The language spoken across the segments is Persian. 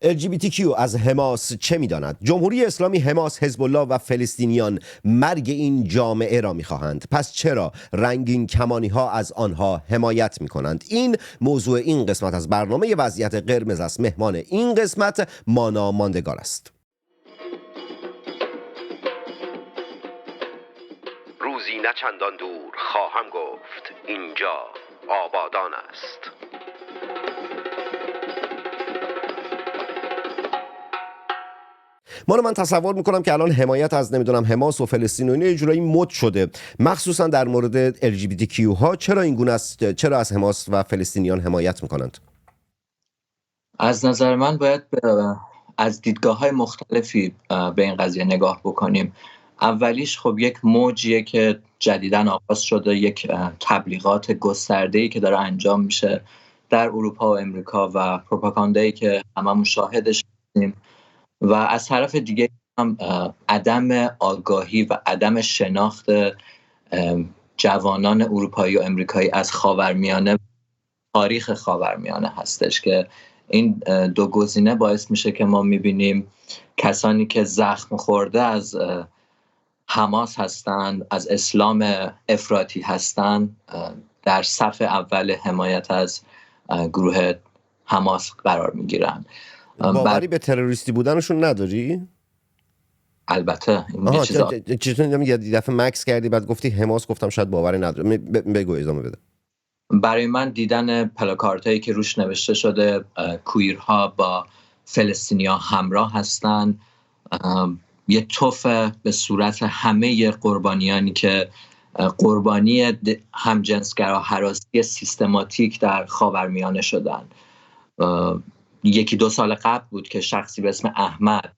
LGBTQ از حماس چه می‌داند؟ جمهوری اسلامی، حماس، حزب الله و فلسطینیان مرگ این جامعه را می‌خواهند. پس چرا رنگین کمانی‌ها از آنها حمایت می‌کنند؟ این موضوع این قسمت از برنامه وضعیت قرمز است. مهمان این قسمت مانا ماندگار است. روزی نه چندان دور خواهم گفت اینجا آبادان است. من تصور میکنم که الان حمایت از حماس و فلسطین و اینا یه جورایی مد شده، مخصوصا در مورد LGBTQ ها. چرا این گونه است؟ چرا از حماس و فلسطینیان حمایت میکنند؟ از نظر من باید از دیدگاه‌های مختلفی به این قضیه نگاه بکنیم. اولیش خب یک موجیه که جدیداً آغاز شده، یک تبلیغات گسترده‌ای که داره انجام میشه در اروپا و امریکا و پروپاگاندایی که هممون شاهدش هستیم، و از طرف دیگه هم عدم آگاهی و عدم شناخت جوانان اروپایی و امریکایی از خاورمیانه، تاریخ خاورمیانه هستش که این دو گزینه باعث میشه که ما میبینیم کسانی که زخم خورده از حماس هستند، از اسلام افراطی هستند، در صف اول حمایت از گروه حماس قرار میگیرن. باوری به تروریستی بودنشون نداری؟ البته این چیزا یه دفعه مکس کردی بعد گفتی حماس، گفتم شاید باوری نداره. بگو، ادامه بده. برای من دیدن پلاکاردهایی که روش نوشته شده کویرها با فلسطینیا همراه هستن، یه توفه به صورت همه قربانیانی که قربانی همجنسگرا هراسی سیستماتیک در خاورمیانه شدن. یکی دو سال قبل بود که شخصی به اسم احمد،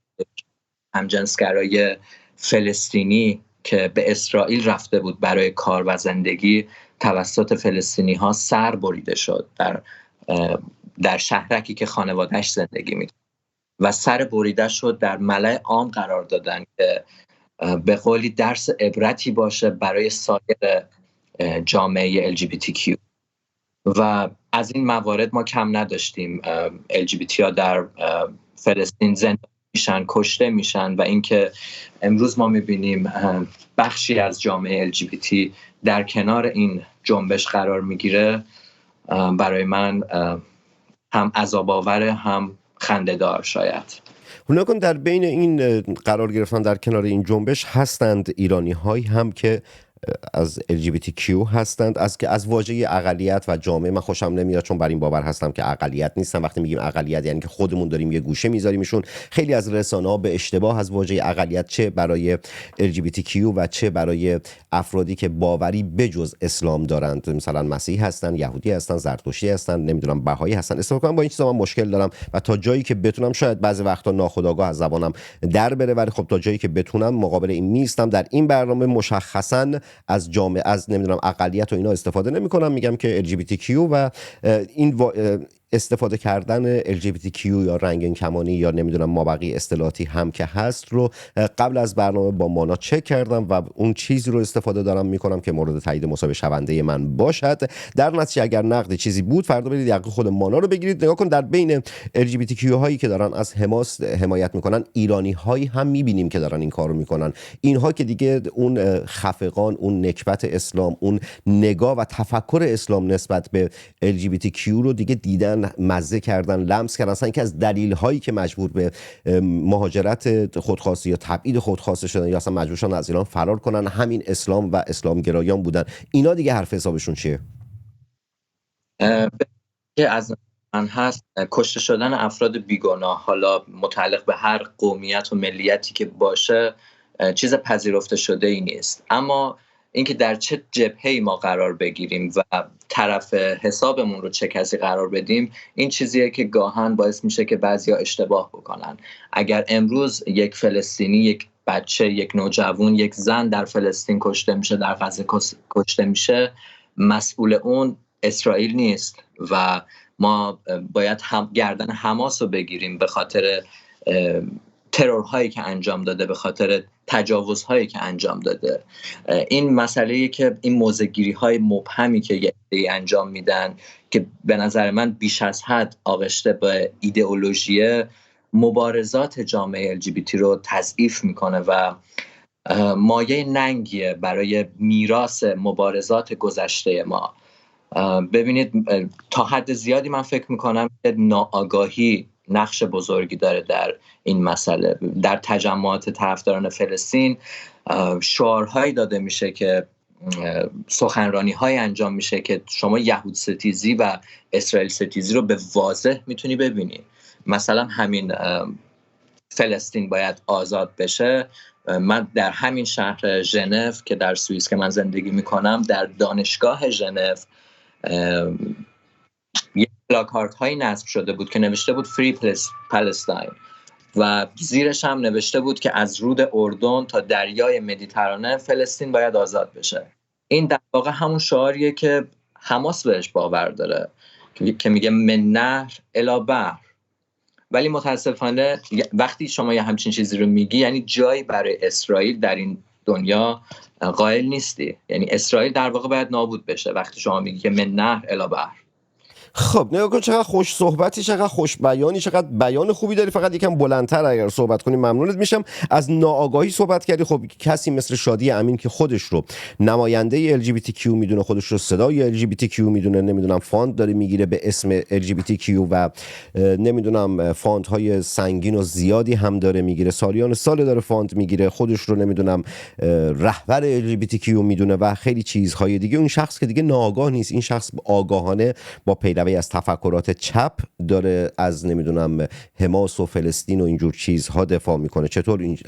همجنسگرای فلسطینی که به اسرائیل رفته بود برای کار و زندگی، توسط فلسطینی ها سر بریده شد در شهرکی که خانوادهش زندگی می‌کرد و سر بریده شد در ملأ عام قرار دادن که به قولی درس عبرتی باشه برای سایر جامعه LGBTQ. و از این موارد ما کم نداشتیم. LGBT ها در فلسطین زندانی میشن، کشته میشن، و اینکه امروز ما میبینیم بخشی از جامعه LGBT در کنار این جنبش قرار میگیره، برای من هم عذاب‌آور هم خنده‌دار. شاید نکن در بین این قرار گرفتن در کنار این جنبش هستند ایرانی هایی هم که از LGBTQ هستند، از واژه اقلیت و جامعه من خوشم نمیاد، چون بر این باور هستم که اقلیت نیستن. وقتی میگیم اقلیت یعنی که خودمون داریم یه گوشه میذاریمشون. خیلی از رسانه‌ها به اشتباه از واژه اقلیت، چه برای LGBTQ و چه برای افرادی که باوری بجز اسلام دارند، مثلا مسیحی هستن، یهودی هستن، زرتشتی هستن، نمیدونم بهایی هستن، استفاده کنم. با این چیزا من مشکل دارم و تا جایی که بتونم، شاید بعضی وقتا ناخودآگاه از زبانم در بره، ولی خب تا جایی که بتونم مقابل این میستم. در این برنامه مشخصاً از جامعه، از نمیدونم اقلیت و اینا استفاده نمی‌کنم. میگم که LGBTQ و این استفاده کردن LGBTQ یا رنگین کمانی یا نمیدونم مابقی اصطلاحاتی هم که هست رو قبل از برنامه با مانا چک کردم و اون چیزی رو استفاده دارم میکنم که مورد تایید مصاحبه شونده من باشد. در نتیجه اگر نقد چیزی بود، فردا برید یقه خود مانا رو بگیرید. نگاه کن، در بین LGBTQ هایی که دارن از حماس حمایت میکنن، ایرانی هایی هم میبینیم که دارن این کارو میکنن. اینها که دیگه اون خفقان، اون نکبت اسلام، اون نگاه و تفکر اسلام نسبت به LGBTQ رو دیگه دیدن، مزه کردن، لمس کردن. اصلا که از دلیل هایی که مجبور به مهاجرت خودخواسته یا تبعید خودخواسته شدن یا اصلا مجبور شدن از ایران فرار کنن، همین اسلام و اسلام گرایان بودن. اینا دیگه حرف حسابشون چیه؟ که از من هست کشته شدن افراد بیگناه، حالا متعلق به هر قومیت و ملیتی که باشه، چیز پذیرفته شده ای نیست. اما اینکه در چه جبهه‌ای ما قرار بگیریم و طرف حسابمون رو چه کسی قرار بدیم، این چیزیه که گاهن باعث میشه که بعضیا اشتباه بکنن. اگر امروز یک فلسطینی، یک بچه، یک نوجوان، یک زن در فلسطین کشته میشه، در غزه کشته میشه، مسئول اون اسرائیل نیست و ما باید گردن حماس رو بگیریم به خاطر ترورهایی که انجام داده، به خاطر تجاوزهایی که انجام داده. این مسئله‌ای که این موضع‌گیری‌های مبهمی که یه عده‌ای انجام میدن که به نظر من بیش از حد آغشته به ایدئولوژیه، مبارزات جامعه LGBT رو تضعیف میکنه و مایه ننگیه برای میراث مبارزات گذشته ما. ببینید تا حد زیادی من فکر میکنم که ناآگاهی نقش بزرگی داره در این مسئله. در تجمعات طرفداران فلسطین شعارهایی داده میشه که سخنرانی های انجام میشه که شما یهود ستیزی و اسرائیل ستیزی رو به واضح میتونی ببینی. مثلا همین فلسطین باید آزاد بشه. من در همین شهر ژنو که در سوئیس که من زندگی میکنم، در دانشگاه ژنو یک پلاکارد هایی نصب شده بود که نوشته بود فری پالستاین و زیرش هم نوشته بود که از رود اردن تا دریای مدیترانه فلسطین باید آزاد بشه. این در واقع همون شعاریه که حماس بهش باور داره که میگه من نهر الی بحر. ولی متاسفانه وقتی شما یه همچین چیزی رو میگی، یعنی جایی برای اسرائیل در این دنیا قائل نیستی. یعنی اسرائیل در واقع باید نابود بشه وقتی شما میگی که من نهر الی بحر. خب نگاه کن چقدر خوش صحبتی، چقدر خوش بیانی، چقدر بیان خوبی داری. فقط یکم بلندتر اگر صحبت کنی ممنونت میشم. از ناآگاهی صحبت کردی. خب کسی مثل شادی امین که خودش رو نماینده LGBTQ میدونه، خودش رو صدای LGBTQ میدونه، نمیدونم فاند داره میگیره به اسم LGBTQ و نمیدونم فاند های سنگین و زیادی هم داره میگیره، سالیان سال داره فاند میگیره، خودش رو نمیدونم رهبر LGBTQ میدونه و خیلی چیزهای دیگه. اون شخص که دیگه ناآگاه نیست، این شخص آگاهانه با پیروی از تفکرات چپ داره از نمیدونم حماس و فلسطین و اینجور چیزها دفاع میکنه. چطور این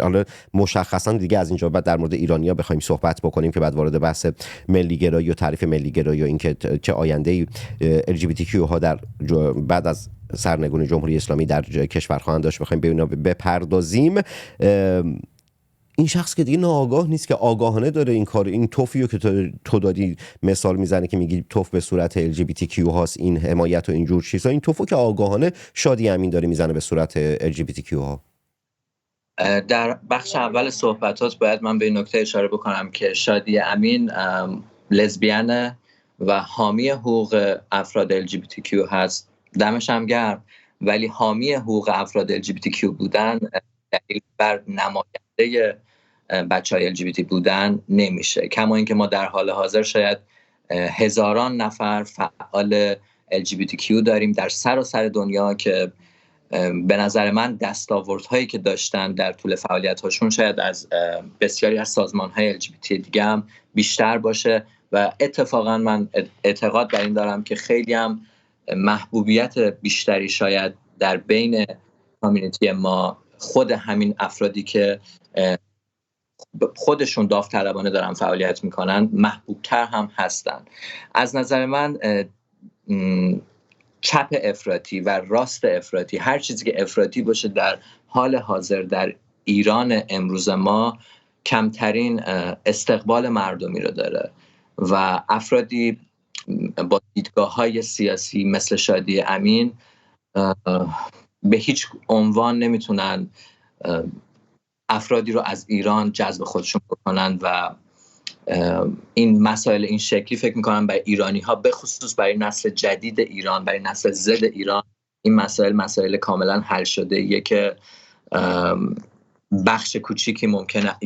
حالا مشخصا دیگه از اینجا بعد در مورد ایرانیا بخوایم صحبت بکنیم که بعد وارد بحث ملی گرایی و تعریف ملی گرایی و اینکه چه آینده LGBTQ ها در بعد از سرنگونی جمهوری اسلامی در کشور خواهند داشت بخوایم بپردازیم. این شخص که دیگه ناآگاه نیست، که آگاهانه داره این کار، این توفیو که تو دادی مثال میزنه که میگی توف به صورت LGBTQ هاست، این حمایت و اینجور چیزا، این توفو که آگاهانه شادی امین داره میزنه به صورت LGBTQ ها. در بخش اول صحبتات باید من به این نکته اشاره بکنم که شادی امین لزبیانه و حامی حقوق افراد LGBTQ هست. دمش هم گرم. ولی حامی حقوق افراد LGBTQ بودن دلیل بر نماینده بچهای LGBT بودن نمیشه. کما اینکه ما در حال حاضر شاید هزاران نفر فعال LGBTQ داریم در سراسر دنیا که به نظر من دستاوردهایی که داشتن در طول فعالیت‌هاشون شاید از بسیاری از سازمان‌های LGBT دیگه هم بیشتر باشه و اتفاقا من اعتقاد بر این دارم که خیلی هم محبوبیت بیشتری شاید در بین کامیونیتی ما خود همین افرادی که خودشون داوطلبانه دارن فعالیت میکنن محبوبتر هم هستن. از نظر من چپ افراطی و راست افراطی، هر چیزی که افراطی باشه در حال حاضر در ایران امروز ما کمترین استقبال مردمی رو داره و افرادی با دیدگاه‌های سیاسی مثل شادی امین به هیچ عنوان نمیتونن افرادی رو از ایران جذب خودشون بکنن و این مسائل این شکلی فکر میکنم برای ایرانی ها به خصوص برای نسل جدید ایران، برای نسل زد ایران، این مسائل کاملا حل شده. یه که بخش کوچیکی ممکنه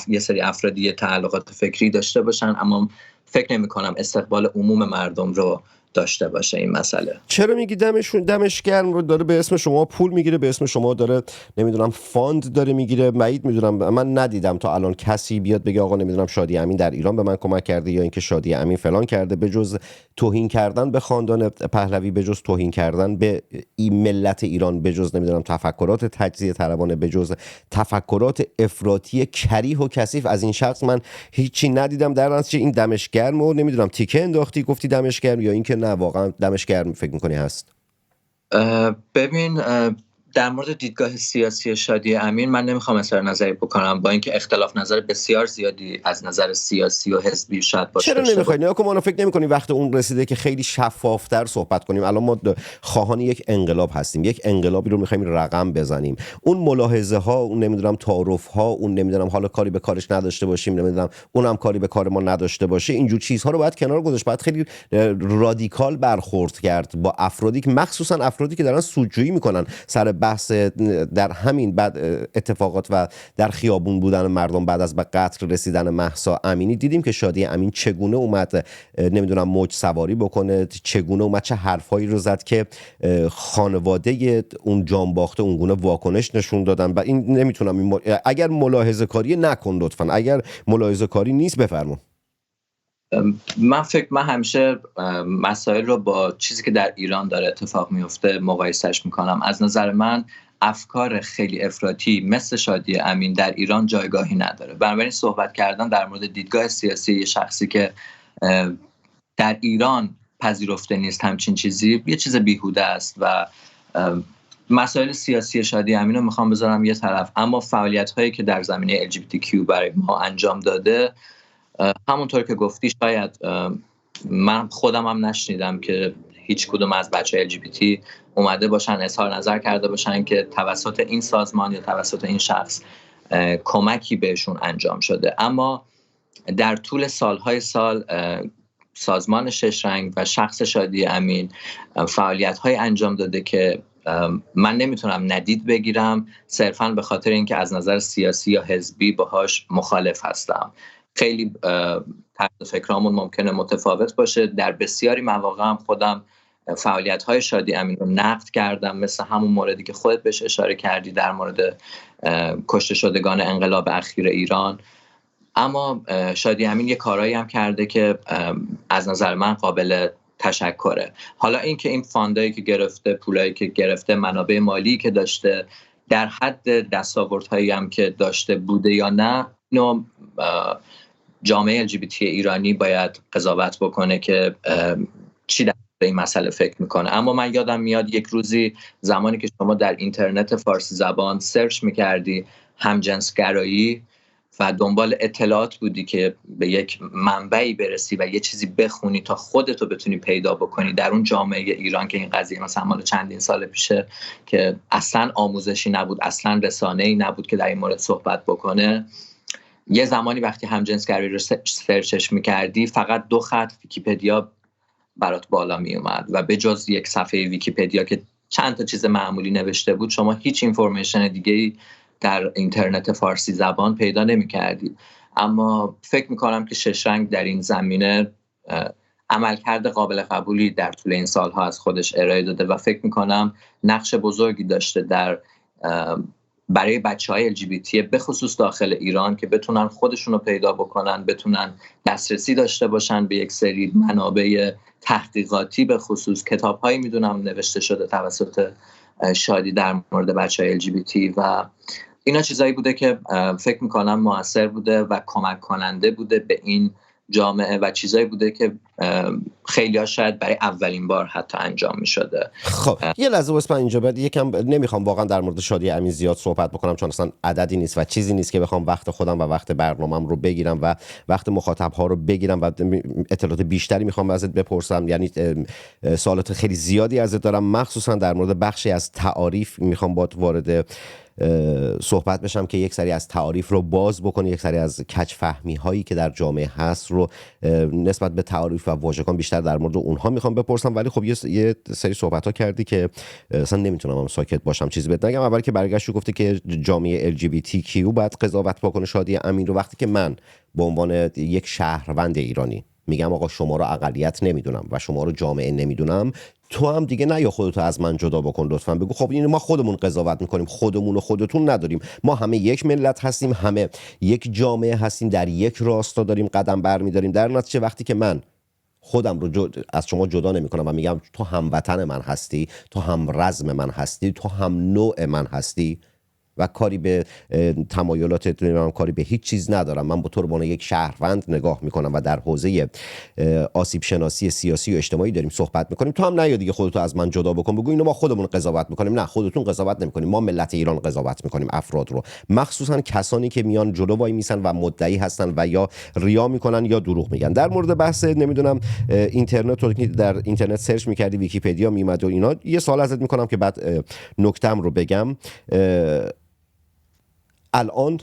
یه سری افرادی تعلقات فکری داشته باشن اما فکر نمی کنم استقبال عموم مردم رو داشته باشه این مسئله. چرا میگی دمش گرم رو داره به اسم شما پول میگیره، به اسم شما داره نمیدونم فاند داره میگیره؟ بعید میدونم، من ندیدم تا الان کسی بیاد بگه آقا نمیدونم شادی امین در ایران به من کمک کرده یا اینکه شادی امین فلان کرده، به جز توهین کردن به خاندان پهلوی، به جز توهین کردن به ملت ایران، به جز نمیدونم تفکرات تجزیه طلبانه، به جز تفکرات افراطی کریه و کثیف از این شخص من هیچی ندیدم. در نتیجه این دمش گرم و نمیدونم تیکه انداختی گفتی دمش گرم یا اینکه نه واقعا دمش گرم فکر میکنی هست؟ ببین در مورد دیدگاه سیاسی شادی امین من نمیخوام اظهار نظری بکنم با اینکه اختلاف نظر بسیار زیادی از نظر سیاسی و حزبی شاید باشه. چرا نمیخوای؟ نه ما فکر نمی‌کنی وقت اون رسیده که خیلی شفافتر صحبت کنیم؟ الان ما خواهان یک انقلاب هستیم، یک انقلابی رو میخوایم رقم بزنیم. اون ملاحظه ها، اون نمیدونم تعارف ها، اون نمیدونم حالا کاری به کارش نداشته باشیم، نمیدونم اونم کاری به کار ما نداشته باشه، اینجور چیزها رو باید کنار گذاشت. باید خیلی رادیکال برخورد کرد با افرادی که مخصوصا افرادی که دارن سودجویی میکنن سر بحث در همین بعد اتفاقات و در خیابون بودن مردم بعد از به قتل رسیدن مهسا امینی دیدیم که شادی امین چگونه اومد نمیدونم موج سواری بکنه، چگونه اومد چه حرفایی رو زد که خانواده اون جانباخته اونگونه واکنش نشون دادن. و این نمیتونم اگر ملاحظه کاری نکن لطفا، اگر ملاحظه کاری نیست بفرمون. من همیشه مسائل رو با چیزی که در ایران داره اتفاق میفته مقایسهش میکنم. از نظر من افکار خیلی افراطی مثل شادی امین در ایران جایگاهی نداره. بنابراین صحبت کردن در مورد دیدگاه سیاسی یه شخصی که در ایران پذیرفته نیست همچین چیزی یه چیز بیهوده است و مسائل سیاسی شادی امین رو میخوام بذارم یه طرف، اما فعالیت هایی که در زمینه LGBTQ برای ما انجام داده همونطور که گفتی شاید من خودم هم نشنیدم که هیچ کدوم از بچه LGBT اومده باشن اظهار نظر کرده باشن که توسط این سازمان یا توسط این شخص کمکی بهشون انجام شده. اما در طول سالهای سال سازمان شش رنگ و شخص شادی امین فعالیت‌های انجام داده که من نمیتونم ندید بگیرم صرفاً به خاطر اینکه از نظر سیاسی یا حزبی باهاش مخالف هستم. خیلی طرز فکرامون ممکنه متفاوت باشه. در بسیاری مواقع هم خودم فعالیت‌های شادی امین رو نقد کردم، مثل همون موردی که خودت بهش اشاره کردی در مورد کشته شدگان انقلاب اخیر ایران. اما شادی امین یه کارایی هم کرده که از نظر من قابل تشکره. حالا اینکه این فاندایی که گرفته، پولایی که گرفته، منابع مالی که داشته در حد دستاوردهایی هم که داشته بوده یا نه، اینو جامعه LGBT ایرانی باید قضاوت بکنه که چی در این مسئله فکر میکنه. اما من یادم میاد یک روزی زمانی که شما در اینترنت فارسی زبان سرچ میکردی همجنسگرایی و دنبال اطلاعات بودی که به یک منبعی برسی و یه چیزی بخونی تا خودتو بتونی پیدا بکنی در اون جامعه ایران که این قضیه مثلا مال چندین سال پیشه که اصلا آموزشی نبود، اصلا رسانه‌ای نبود که در این مورد صحبت بکنه. یه زمانی وقتی همجنسگرایی رو سرچش میکردی فقط 2 خط ویکی‌پدیا برات بالا میومد و به جز یک صفحه ویکی‌پدیا که چند تا چیز معمولی نوشته بود شما هیچ اینفورمیشن دیگه‌ای در اینترنت فارسی زبان پیدا نمی‌کردی. اما فکر می‌کنم که شش رنگ در این زمینه عملکرد قابل قبولی در طول این سالها از خودش ارائه داده و فکر می‌کنم نقش بزرگی داشته در برای بچه‌های LGBT به خصوص داخل ایران که بتونن خودشون رو پیدا بکنن، بتونن دسترسی داشته باشن به یک سری منابع تحقیقاتی، به خصوص کتاب‌هایی میدونم نوشته شده توسط شادی در مورد بچه‌های LGBT و اینا چیزایی بوده که فکر میکنم موثر بوده و کمک کننده بوده به این جامعه و چیزایی بوده که خیلی ها شاید برای اولین بار حتی انجام می شده. خب یه لحظه واسه من اینجا بعد یکم نمیخوام واقعا در مورد شادی امین زیاد صحبت بکنم چون اصلا عددی نیست و چیزی نیست که بخوام وقت خودم و وقت برنامه‌ام رو بگیرم و وقت مخاطب‌ها رو بگیرم و اطلاعات بیشتری میخوام ازت بپرسم. یعنی سوالات خیلی زیادی ازت دارم، مخصوصا در مورد بخشی از تعاریف میخوام باهات وارد صحبت بشم که یک سری از تعاریف رو باز بکنی، یک سری از کج فهمی هایی که در جامعه هست رو نسبت به تعاریف و واژگان بیشتر در مورد اونها میخوام بپرسم. ولی خب یه سری صحبت ها کردی که اصلا نمیتونم هم ساکت باشم چیزی بهت نگم. اول که برگشت گفتی که جامعه LGBTQ باید قضاوت بکنه شادی امین رو، وقتی که من به عنوان یک شهروند ایرانی میگم آقا شما رو اقلیت نمیدونم و شما رو جامعه نمیدونم، تو هم دیگه نه یا خودتو از من جدا بکن لطفا، بگو خب این ما خودمون قضاوت میکنیم، خودمون و خودتون نداریم، ما همه یک ملت هستیم، همه یک جامعه هستیم، در یک راستا داریم قدم برمیداریم. در نتیجه وقتی که من خودم رو از شما جدا نمیکنم و میگم تو هموطن من هستی، تو هم رزم من هستی، تو هم نوع من هستی و کاری به تمایلات من کاری به هیچ چیز ندارم، من با تو به عنوان یک شهروند نگاه میکنم و در حوزه آسیب شناسی سیاسی و اجتماعی داریم صحبت میکنیم، تو هم نیا دیگه خودتو از من جدا بکن بگو اینو ما خودمون قضاوت میکنیم. نه، خودتون قضاوت نمیکنیم، ما ملت ایران قضاوت میکنیم افراد رو، مخصوصا کسانی که میان جلو وای میسن و مدعی هستن و یا ریا میکنن یا دروغ میگن. در مورد بحث نمیدونم اینترنت رو که در اینترنت سرچ میکردی ویکی‌پدیا میومد و اینا، یه سوال ازت میکنم که بعد نکته‌ام رو بگم. الان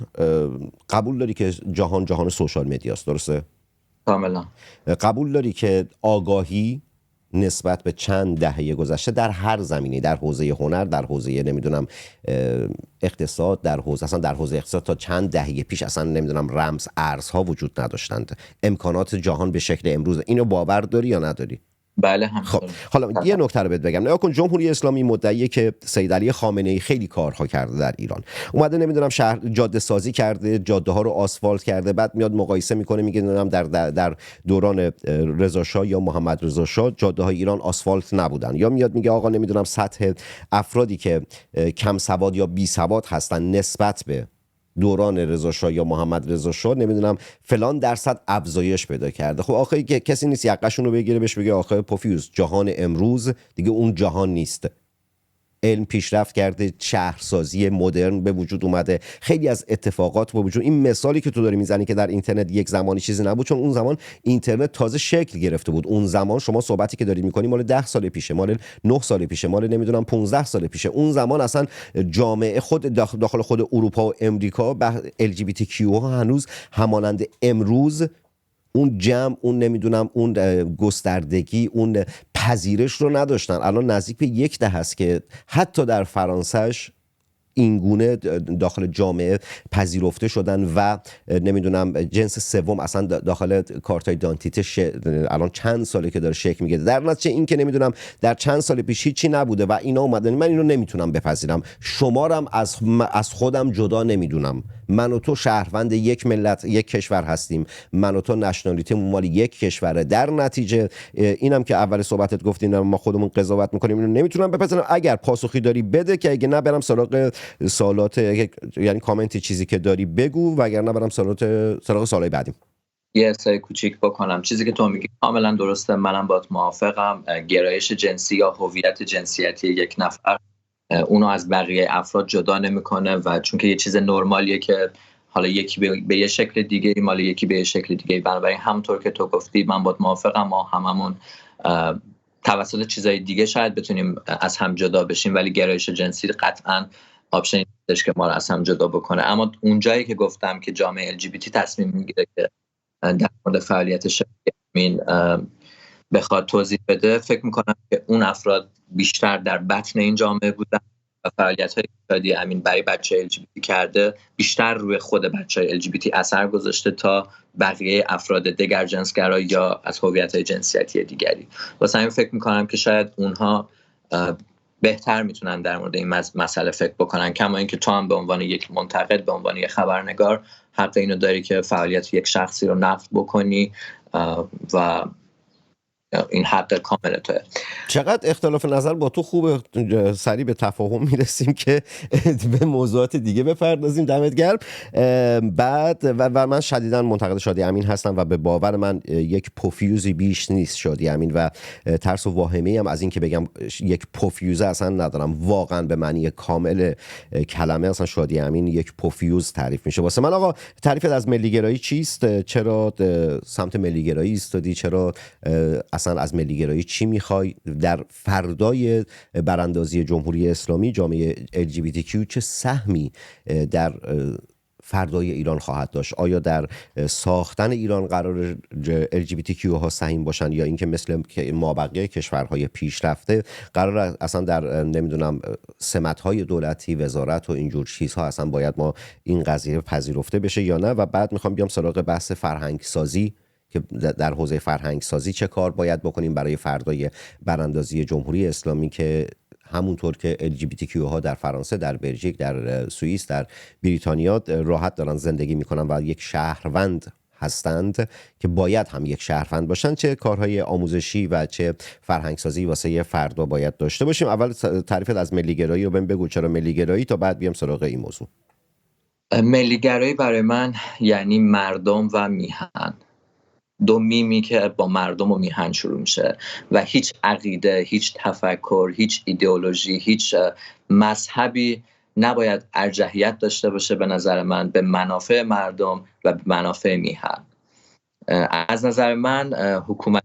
قبول داری که جهان سوشال مدیاست، درسته؟ کاملا. قبول داری که آگاهی نسبت به چند دهه گذشته در هر زمینه، در حوزه هنر، در حوزه نمیدونم اقتصاد، در حوزه اصلا در حوزه اقتصاد تا چند دهه پیش اصلا نمیدونم رمز ارزها وجود نداشتند. امکانات جهان به شکل امروز، اینو باور داری یا نداری؟ بله خب همینطور. حالا یه نکته رو بهت بگم. نگاه کن، جمهوری اسلامی مدعیه که سید علی خامنه ای خیلی کارها کرده در ایران، اومده نمیدونم شهر جاده سازی کرده، جاده ها رو آسفالت کرده، بعد میاد مقایسه میکنه میگه نمیدونم در دوران رضا شاه یا محمد رضا شاه جاده های ایران آسفالت نبودن، یا میاد میگه آقا نمیدونم سطح افرادی که کم سواد یا بی سواد هستن نسبت به دوران رضا شاه یا محمد رضا شاه نمیدونم فلان درصد افزایش پیدا کرده. خب آخه کسی نیست یقه‌شون رو بگیره بهش بگه آخه پوفیوز، جهان امروز دیگه اون جهان نیست. علم پیشرفت کرده، شهرسازی مدرن به وجود اومده، خیلی از اتفاقات به وجود. این مثالی که تو داری میزنی که در اینترنت یک زمانی چیزی نبود، چون اون زمان اینترنت تازه شکل گرفته بود. اون زمان شما صحبتی که داری میکنی مال 10 سال پیشه، مال 9 سال پیشه، مال نمیدونم 15 سال پیشه. اون زمان اصلا جامعه خود داخل خود اروپا و امریکا LGBT ها هنوز همانند امروز اون جمع، اون نمیدونم اون گستردگی، اون پذیرش رو نداشتن. الان نزدیک به 10 سال هست که حتی در فرانسهش این گونه داخل جامعه پذیرفته شدن و نمیدونم جنس سوم اصلا داخل کارتای دانتیته الان چند ساله که داره شکل میگیره. در نتیجه این که نمیدونم در چند سال پیش هیچی نبوده و اینا اومدن، من اینو نمیتونم بپذیرم. شمارم از خودم جدا نمیدونم. من و تو شهروند یک ملت، یک کشور هستیم. من و تو نشنالیتی مال یک کشوره. در نتیجه اینم که اول صحبتت گفتین ما خودمون قضاوت میکنیم، اینو نمیتونم بپذیرم. اگر پاسخی داری بده، که اگه نه برم سراغ سوالات، یعنی کامنتی چیزی که داری بگو، وگرنه برم سراغ سوالای بعدیم. یه سری کوچیک بکنم. چیزی که تو میگی کاملا درسته، منم باهات موافقم. گرایش جنسی یا هویت جنسیتی یک نفر اونو از بقیه افراد جدا نمیکنه و چون که یه چیز نرمالیه که حالا یکی به یه شکل دیگه، مال یکی به یه شکل دیگه. بنابراین همونطور که تو گفتی من باهات موافقم. ما هممون توسط چیزای دیگه شاید بتونیم از هم جدا بشیم، ولی گرایش جنسی قطعاً آپشنی نیستش که ما رو از هم جدا بکنه. اما اون جایی که گفتم که جامعه LGBT تصمیم میگیره که در مورد فعالیت شبکه امین بخواد توضیح بده، فکر میکنم که اون افراد بیشتر در بطن این جامعه بودن و فعالیت‌های شادی امین برای بچه LGBT کرده بیشتر روی خود بچه LGBT اثر گذاشته تا بقیه افراد دگرجنسگرا یا از هویت‌های جنسیتی دیگری. واسه همین فکر میکنم که شاید اونها بهتر میتونن در مورد این مسئله فکر بکنن، کما اینکه تو هم به عنوان یک منتقد، به عنوان یک خبرنگار حق اینو داری که فعالیت یک شخصی رو نقد بکنی و این حق کامل توه. چقدر اختلاف نظر با تو خوبه، سریع به تفاهم میرسیم که به موضوعات دیگه بپردازیم. دمت گرم. بعد و من شدیداً منتقد شادی امین هستم و به باور من یک پوفیوزی بیش نیست شادی امین و ترس و واهمه‌ای هم از این که بگم یک پوفیوزه اصلا ندارم. واقعا به معنی کامل کلمه اصلا شادی امین یک پوفیوز تعریف میشه. واسه من آقا تعریفت از ملیگرایی چیست؟ چرا سمت ملیگرایی ایستادی؟ چرا اصلا از ملیگرایی چی میخوای؟ در فردای براندازی جمهوری اسلامی جامعه LGBTQ چه سهمی در فردای ایران خواهد داشت؟ آیا در ساختن ایران قرار LGBTQ ها سهیم باشن، یا اینکه مثل مابقی کشورهای پیشرفته قرار اصلا در نمیدونم سمت‌های دولتی، وزارت و اینجور چیزها اصلا باید ما این قضیه پذیرفته بشه یا نه؟ و بعد میخوام بیام سراغ بحث فرهنگ سازی که در حوزه فرهنگ سازی چه کار باید بکنیم برای فردای براندازی جمهوری اسلامی که همونطور که LGBTQ ها در فرانسه، در بلژیک، در سوئیس، در بریتانیا راحت دارن زندگی میکنن و یک شهروند هستند که باید هم یک شهروند باشن، چه کارهای آموزشی و چه فرهنگ سازی واسه فردا باید داشته باشیم. اول تعریفت از ملیگرایی رو بگو، چرا ملیگرایی، تا بعد بیام سراغ این موضوع. ملیگرایی برای من یعنی مردم و میهن. دو میمی که با مردم و میهن شروع میشه و هیچ عقیده، هیچ تفکر، هیچ ایدئولوژی، هیچ مذهبی نباید ارجحیت داشته باشه به نظر من به منافع مردم و به منافع میهن. از نظر من حکومت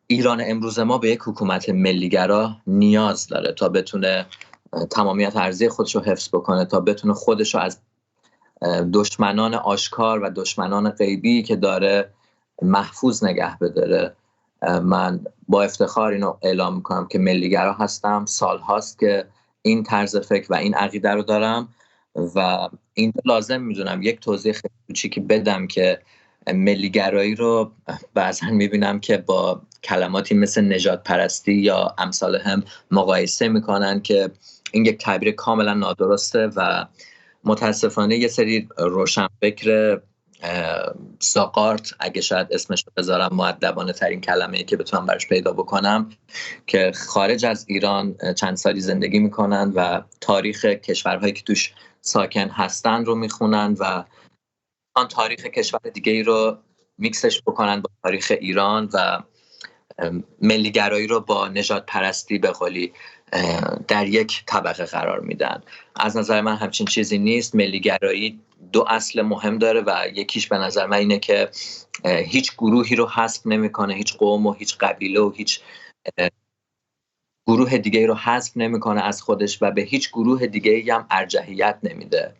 ایران امروز ما به یک حکومت ملیگرا نیاز داره تا بتونه تمامیت ارضی خودش رو حفظ بکنه، تا بتونه خودش رو از دشمنان آشکار و دشمنان غیبی که داره محفوظ نگه بداره. من با افتخار اینو اعلام میکنم که ملیگرا هستم. سال هاست که این طرز فکر و این عقیده رو دارم و این لازم میدونم یک توضیح خیلی کوچیکی بدم که ملیگرایی رو بعضا میبینم که با کلماتی مثل نژاد پرستی یا امثال هم مقایسه میکنن که این یک تعبیر کاملا نادرسته و متاسفانه یه سری روشنفکر ساقارت، اگه شاید اسمش رو بذارم، مؤدبانه ترین کلمه‌ای که بتونم براش پیدا بکنم، که خارج از ایران چند سالی زندگی میکنن و تاریخ کشورهایی که توش ساکن هستن رو میخونن و آن تاریخ کشور دیگه ای رو میکسش بکنن با تاریخ ایران و ملیگرایی رو با نژاد پرستی به قولی در یک طبقه قرار میدن. از نظر من همچین چیزی نیست. ملیگرایی دو اصل مهم داره و یکیش به نظر من اینه که هیچ گروهی رو حذف نمیکنه، هیچ قوم و هیچ قبیله و هیچ گروه دیگه رو حذف نمیکنه از خودش و به هیچ گروه دیگه هم ارجحیت نمیده.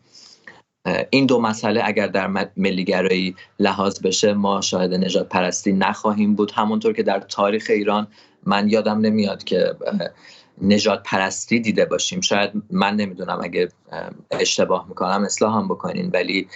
این دو مسئله اگر در ملیگرایی لحاظ بشه ما شاهد نژاد پرستی نخواهیم بود. همونطور که در تاریخ ایران من یادم نمیاد که نژاد پرستی دیده باشیم. شاید من نمیدونم، اگه اشتباه میکنم اصلاح هم بکنین، ولی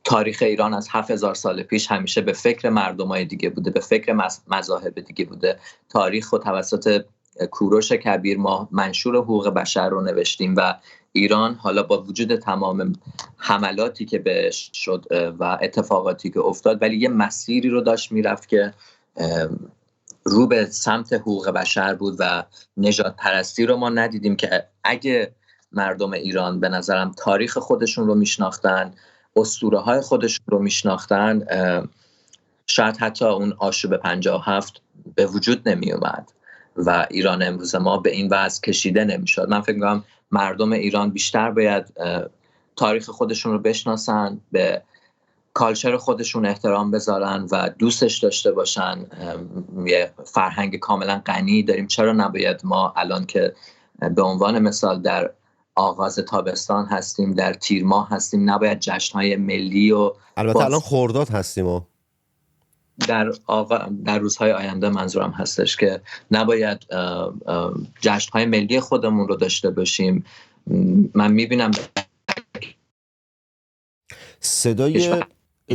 تاریخ ایران از 7000 سال پیش همیشه به فکر مردمای دیگه بوده، به فکر مذاهب دیگه بوده. تاریخ و توسط کوروش کبیر ما منشور حقوق بشر رو نوشتیم و ایران حالا با وجود تمام حملاتی که بهش شد و اتفاقاتی که افتاد، ولی یه مسیری رو داشت میرفت که رو به سمت حقوق بشر بود و نژاد پرستی رو ما ندیدیم. که اگه مردم ایران به نظرم تاریخ خودشون رو میشناختن، اسطوره های خودشون رو میشناختن، شاید حتی اون آشوب 57 به وجود نمی اومد و ایران امروز ما به این وضع کشیده نمیشد. من فکر می‌کنم مردم ایران بیشتر باید تاریخ خودشون رو بشناسن، به کالچر خودشون احترام بذارن و دوستش داشته باشن. یه فرهنگ کاملا غنی داریم، چرا نباید ما الان که به عنوان مثال در آغاز تابستان هستیم، در تیر ماه هستیم، نباید جشن‌های ملی و البته الان خرداد هستیم و در روزهای آینده منظورم هستش که نباید جشن‌های ملی خودمون رو داشته باشیم. من میبینم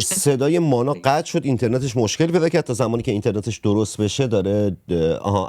صدای مانا قطع شد، اینترنتش مشکل پیدا کرد. تا زمانی که اینترنتش درست بشه داره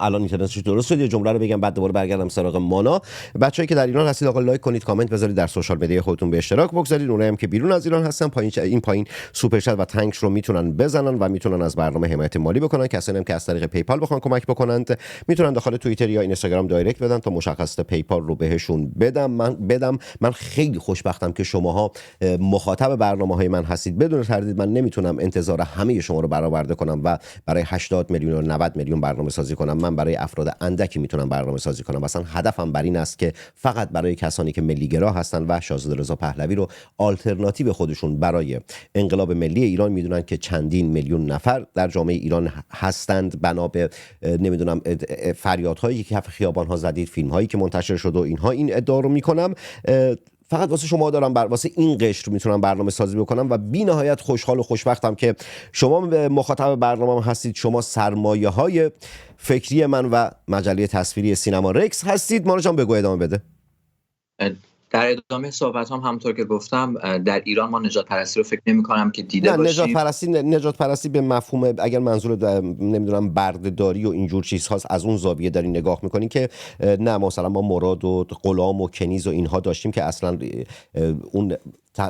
الان اینترنتش درست شد. یه جمله رو بگم بعد دوباره برگردم سراغ مانا. بچه‌ای که در ایران هستید آقا لایک کنید، کامنت بذارید، در سوشال مدیا خودتون به اشتراک بگذارید. اونایی هم که بیرون از ایران هستن این پایین سوپر چت و تانکس رو میتونن بزنن و میتونن از برنامه حمایت مالی بکنن. کسایی هم که از طریق پیپال بخوان کمک بکنند میتونن داخل توییتر یا اینستاگرام دایرکت بدن تا مشخصات پیپال رو بهشون بدم. من خیلی خوشبختم که شماها مخاطب برنامه‌های من هستید. بدون تردید من نمیتونم انتظار همه شما رو برآورده کنم و برای 80 میلیون و 90 میلیون برنامه سازی کنم. من برای افراد اندکی میتونم برنامه سازی کنم. مثلا هدفم بر این است که فقط برای کسانی که ملیگرا هستن و شاهزاده رضا پهلوی رو آلترناتیو خودشون برای انقلاب ملی ایران میدونن که چندین میلیون نفر در جامعه ایران هستند. بنا به نمیدونم فریادهایی که کف خیابان‌ها زدید، فیلم‌هایی که منتشر شد و اینها، این ادعا رو میکنم. فقط واسه شما دارم واسه این قشر میتونم برنامه سازی بکنم و بی نهایت خوشحال و خوشبختم که شما مخاطب برنامه هستید. شما سرمایه های فکری من و مجله تصویری سینما رکس هستید. مانا جان بگو، ادامه بده. در ادامه صحبت هم همونطور که گفتم در ایران ما نژاد پرستی رو فکر نمی‌کنم که دیده باشیم. نژاد پرستی به مفهوم، اگر منظور نمیدونم بردهداری و اینجور چیزهاست، از اون زاویه داری نگاه میکنین که نه، مثلا ما مراد و غلام و کنیز و اینها داشتیم که اصلا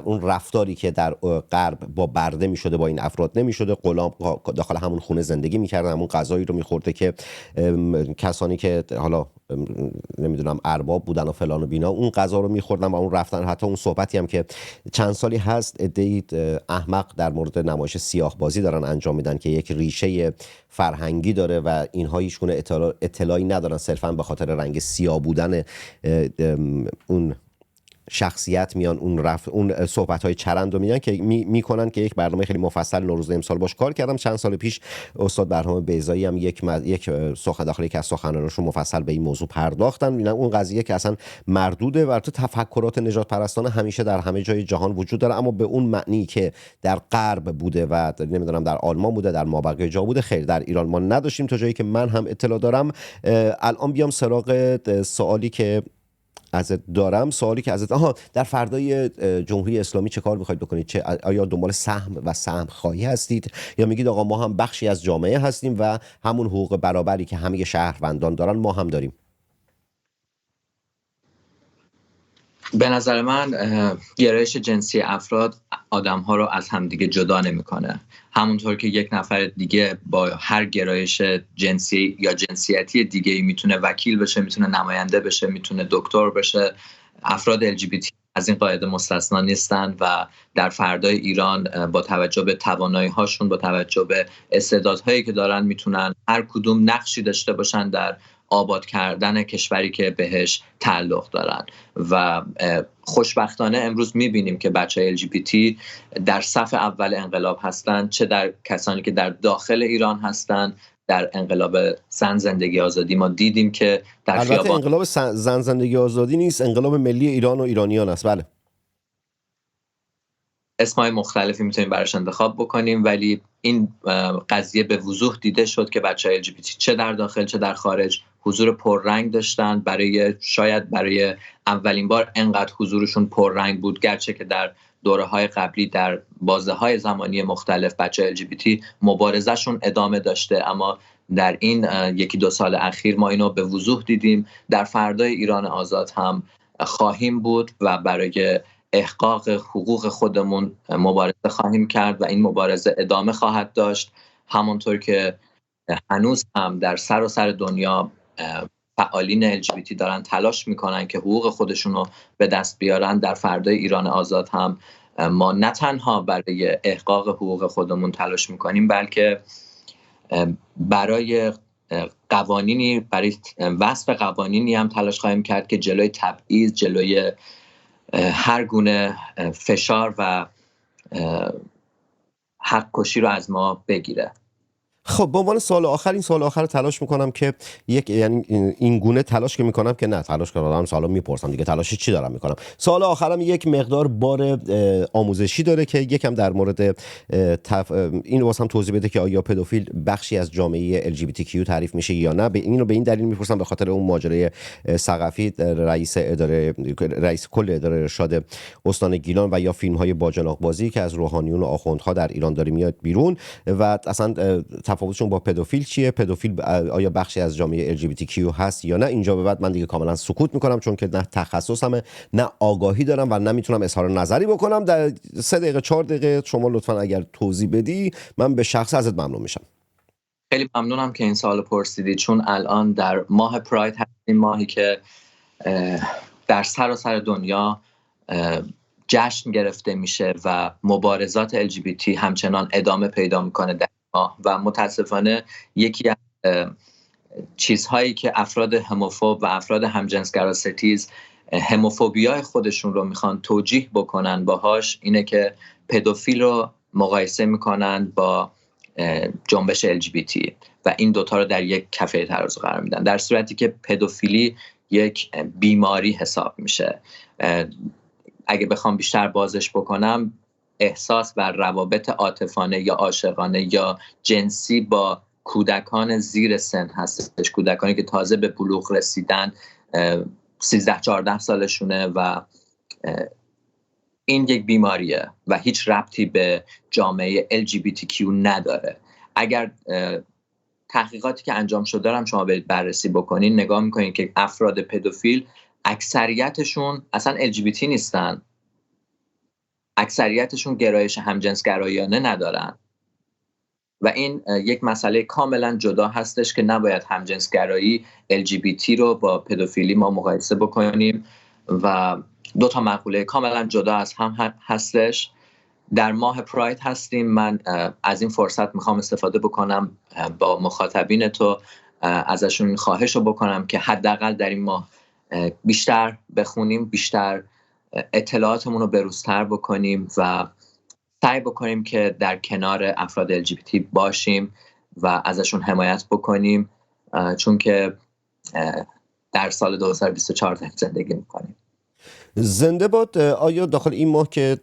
اون رفتاری که در غرب با برده میشده با این افراد نمیشده. غلام داخل همون خونه زندگی میکرده، همون غذایی رو میخورده که کسانی که حالا نمیدونم ارباب بودن و فلان و بینا اون غذا رو میخوردن و اون رفتن. حتی اون صحبتی هم که چند سالی هست عده‌ای احمق در مورد نمایش سیاه بازی دارن انجام میدن که یک ریشه فرهنگی داره و اینها هیچ گونه اطلاعی ندارن، صرفا به خاطر رنگ سیاه بودن اون شخصیت میان اون صحبت‌های چرند رو میان که میکنن که یک برنامه خیلی مفصل نوروز امسال باش کار کردم. چند سال پیش استاد برهام بیضایی هم یک سخن داخلی که از سخنرانیشون مفصل به این موضوع پرداختن. اون قضیه که اصلا مردوده و تو تفکرات نجات پرستانه همیشه در همه جای جهان وجود داره، اما به اون معنی که در غرب بوده و نمیدونم در آلمان بوده، در مابقی جا بوده، خیر در ایران ما نداشتیم تا جایی که من هم اطلاع دارم. الان بیام سراغ سوالی که ازت دارم. در فردای جمهوری اسلامی چه کار میخواید بکنید؟ آیا دنبال سهم و سهم خواهی هستید یا میگید آقا ما هم بخشی از جامعه هستیم و همون حقوق برابری که همه شهروندان دارن ما هم داریم؟ به نظر من گرایش جنسی افراد آدم‌ها رو از همدیگه جدا نمی‌کنه. همونطور که یک نفر دیگه با هر گرایش جنسی یا جنسیتی دیگه‌ای میتونه وکیل بشه، میتونه نماینده بشه، میتونه دکتر بشه، افراد LGBT از این قاعده مستثنا نیستن و در فردای ایران با توجه به توانایی‌هاشون، با توجه به استعدادهایی که دارن، میتونن هر کدوم نقشی داشته باشن در آباد کردن کشوری که بهش تعلق دارن. و خوشبختانه امروز میبینیم که بچه‌های LGBT در صف اول انقلاب هستن، چه در کسانی که در داخل ایران هستن. در انقلاب زن زندگی آزادی ما دیدیم که در البته انقلاب زن زندگی آزادی نیست، انقلاب ملی ایران و ایرانیان است. بله، اسمای مختلفی میتونیم براش انتخاب بکنیم، ولی این قضیه به وضوح دیده شد که بچه‌های LGBT چه در داخل چه در خارج حضور پررنگ داشتن. شاید برای اولین بار انقدر حضورشون پررنگ بود، گرچه که در دوره‌های قبلی در بازه‌های زمانی مختلف بچه‌های LGBT مبارزه‌شون ادامه داشته، اما در این 1-2 سال اخیر ما اینو به وضوح دیدیم. در فردای ایران آزاد هم خواهیم بود و برای احقاق حقوق خودمون مبارزه خواهیم کرد و این مبارزه ادامه خواهد داشت. همونطور که هنوز هم در سراسر دنیا فعالین LGBT دارن تلاش میکنن که حقوق خودشون رو به دست بیارن، در فردای ایران آزاد هم ما نه تنها برای احقاق حقوق خودمون تلاش میکنیم، بلکه برای وضع قوانینی هم تلاش خواهیم کرد که جلوی تبعیض، جلوی هر گونه فشار و حق کشی رو از ما بگیره. خب به عنوان سوال آخر، این سوال آخر رو تلاش میکنم که یعنی این گونه تلاش که میکنم که نه تلاش کردم سوالو میپرسم دیگه، تلاش چی دارم میکنم. سوال آخرم یک مقدار بار آموزشی داره که یکم در مورد این رو واسم توضیح بده که آیا پدوفیل بخشی از جامعه LGBTQ تعریف میشه یا نه. اینو به این دلیل میپرسم به خاطر اون ماجرای ثقفی، رئیس کل اداره ارشاد استان گیلان و یا فیلم های باجناق بازی که از روحانیون و آخوندها در ایران داره میاد بیرون و اصلا تفاوتشون با پدوفیل چیه؟ پدوفیل آیا بخشی از جامعه LGBTQ هست یا نه؟ اینجا به بعد من دیگه کاملا سکوت میکنم، چون که نه تخصصمه نه آگاهی دارم و نمیتونم اظهار نظری بکنم. در 3 دقیقه 4 دقیقه شما لطفا اگر توضیح بدی من به شخص ازت ممنون میشم. خیلی ممنونم که این سوال پرسیدی، چون الان در ماه پراید هستیم، ماهی که در سراسر دنیا جشن گرفته میشه و مبارزات LGBT همچنان ادامه پیدا میکنه در و متاسفانه یکی از چیزهایی که افراد هموفوب و افراد همجنسگرا ستیز هموفوبیای خودشون رو میخوان توجیه بکنن باهاش اینه که پدوفیل رو مقایسه میکنن با جنبش LGBT و این دوتا رو در یک کفه ترازو قرار میدن، در صورتی که پدوفیلی یک بیماری حساب میشه. اگه بخوام بیشتر بازش بکنم، احساس و روابط عاطفانه یا عاشقانه یا جنسی با کودکان زیر سن هستش، کودکانی که تازه به بلوغ رسیدن، 13-14 سالشونه و این یک بیماریه و هیچ ربطی به جامعه LGBTQ نداره. اگر تحقیقاتی که انجام شده رو شما برید بررسی بکنین، نگاه میکنین که افراد پدوفیل اکثریتشون اصلا LGBT نیستن، اکثریتشون گرایش همجنسگرایانه ندارن و این یک مسئله کاملا جدا هستش که نباید همجنسگرایی LGBT رو با پدوفیلی ما مقایسه بکنیم و 2 تا مقوله کاملا جدا از هم هستش. در ماه پراید هستیم، من از این فرصت میخوام استفاده بکنم با مخاطبین تو ازشون این خواهش رو بکنم که حداقل در این ماه بیشتر بخونیم، بیشتر اطلاعاتمون رو بروزتر بکنیم و سعی بکنیم که در کنار افراد LGBT باشیم و ازشون حمایت بکنیم، چون که در سال 2024 زندگی میکنیم. زنده باد. آیا داخل این ماه که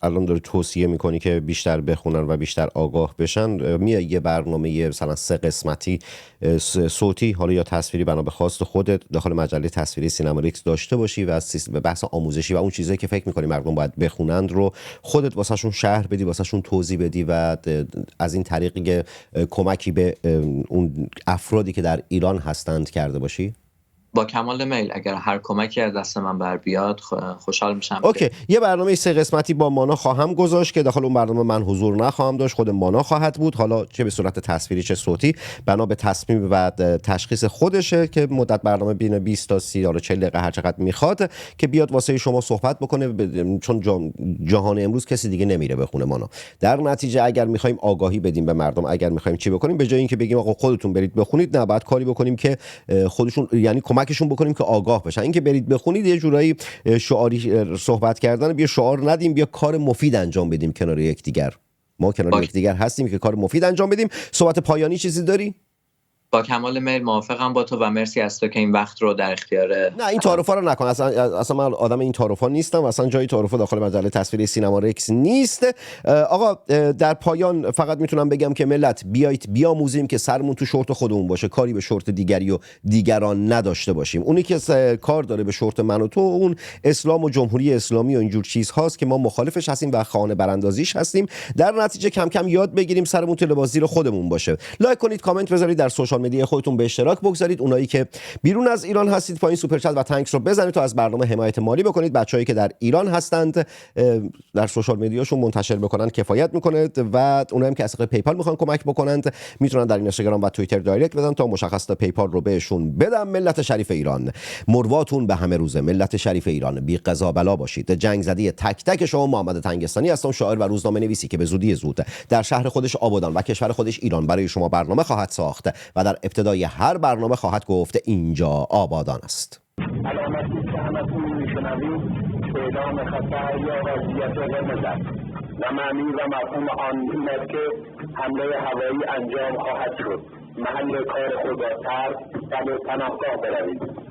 الان داری توصیه میکنی که بیشتر بخونن و بیشتر آگاه بشن، میای یه برنامه مثلا 3 قسمتی صوتی حالا یا تصویری بنا به خواست خودت داخل مجله تصویری سینماریکس داشته باشی و بحث آموزشی و اون چیزایی که فکر میکنی مردم باید بخونند رو خودت واسهشون شرح بدی، واسهشون توضیح بدی و از این طریقی کمکی به اون افرادی که در ایران هستند کرده باشی؟ با کمال میل، اگر هر کمکی از دست من بر بیاد خوشحال میشم. اوکی. یه برنامه 3 قسمتی با مانا خواهم گذاشت که داخل اون برنامه من حضور نخواهم داشت، خود مانا خواهد بود، حالا چه به صورت تصویری چه صوتی، بنا به تصمیم و تشخیص خودشه که مدت برنامه بین 20 تا 30 یا 40 دقیقه هر چقدر میخواد که بیاد واسه شما صحبت بکنه، چون جهان امروز کسی دیگه نمیره بخونه مانا. در نتیجه اگر میخوایم آگاهی بدیم به مردم، اگر میخوایم چی بکنیم، به جای اینکه بگیم آقا خودتون برید بخونید، نه، بعد کاری بکنیم که خودشون، یعنی کمکشون بکنیم که آگاه بشن. اینکه برید بخونید یه جورایی شعاری صحبت کردن، بیا شعار ندیم، بیا کار مفید انجام بدیم کنار یکدیگر. ما کنار یکدیگر هستیم که کار مفید انجام بدیم. صحبت پایانی چیزی داری؟ با کمال میل موافقم با تو و مرسی از تو که این وقت رو در اختیار. نه، این تعارفا رو نکن، اصلا من آدم این تعارفا نیستم، اصلا جای تعارفا داخل مجله تصویری سینماریکس نیست. آقا در پایان فقط میتونم بگم که ملت بیایید بیاموزیم که سرمون تو شورت خودمون باشه، کاری به شورت دیگری و دیگران نداشته باشیم. اونی که کار داره به شورت من و تو، اون اسلام و جمهوری اسلامی و اینجور چیزهاست که ما مخالفش هستیم و خانه براندازیش هستیم. در نتیجه کم کم یاد بگیریم سرمون تو لباس زیر خودمون باشه. لایک کنید، کامنت بذارید، در سوشال مدیا خودتون به اشتراک بگذارید. اونایی که بیرون از ایران هستید پایین سوپر چت و تانکس رو بزنید تا از برنامه حمایت مالی بکنید. بچه‌هایی که در ایران هستند در سوشال مدیاشون منتشر بکنن کفایت میکنه و اونایی هم که از طریق پیپال میخوان کمک بکنند میتونن در اینستاگرام و توییتر دایرکت بدن تا مشخصات پیپال رو بهشون بدم. ملت شریف ایران، مرواتون به همه روزه. ملت شریف ایران، بی قضا بلا باشید. جنگ زده تک تک شما. محمد تنگستانی هستم، شاعر و روزنامه نویسی که به زودی زود در شهر خودش آبادان و کشور خودش ایران برای شما برنامه خواهد ساخت و در ابتدای هر برنامه خواهد گفت اینجا آبادان است. علامتی که همتون میشنوید اعلام خطر یا وضعیت قرمز است و معنی و مفهوم آن این است که حمله هوایی انجام خواهد شد. محل کار خود را ترک و به پناهگاه بروید.